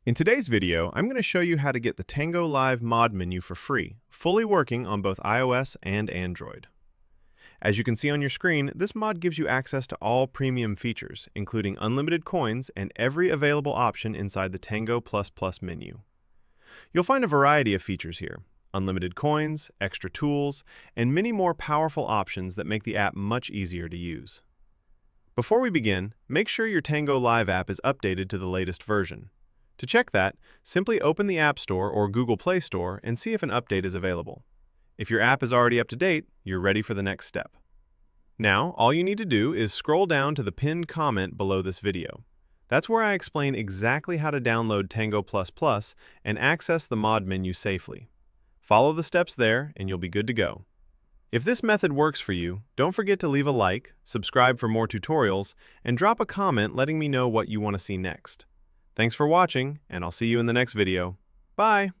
In today's video, I'm going to show you how to get the Tango Live mod menu for free, fully working on both iOS and Android. As you can see on your screen, this mod gives you access to all premium features, including unlimited coins and every available option inside the Tango menu. You'll find a variety of features here: unlimited coins, extra tools, and many more powerful options that make the app much easier to use. Before we begin, make sure your Tango Live app is updated to the latest version. To check that, simply open the App Store or Google Play Store and see if an update is available. If your app is already up to date, you're ready for the next step. Now, all you need to do is scroll down to the pinned comment below this video. That's where I explain exactly how to download Tango and access the mod menu safely. Follow the steps there and you'll be good to go. If this method works for you, don't forget to leave a like, subscribe for more tutorials, and drop a comment letting me know what you want to see next. Thanks for watching, and I'll see you in the next video. Bye!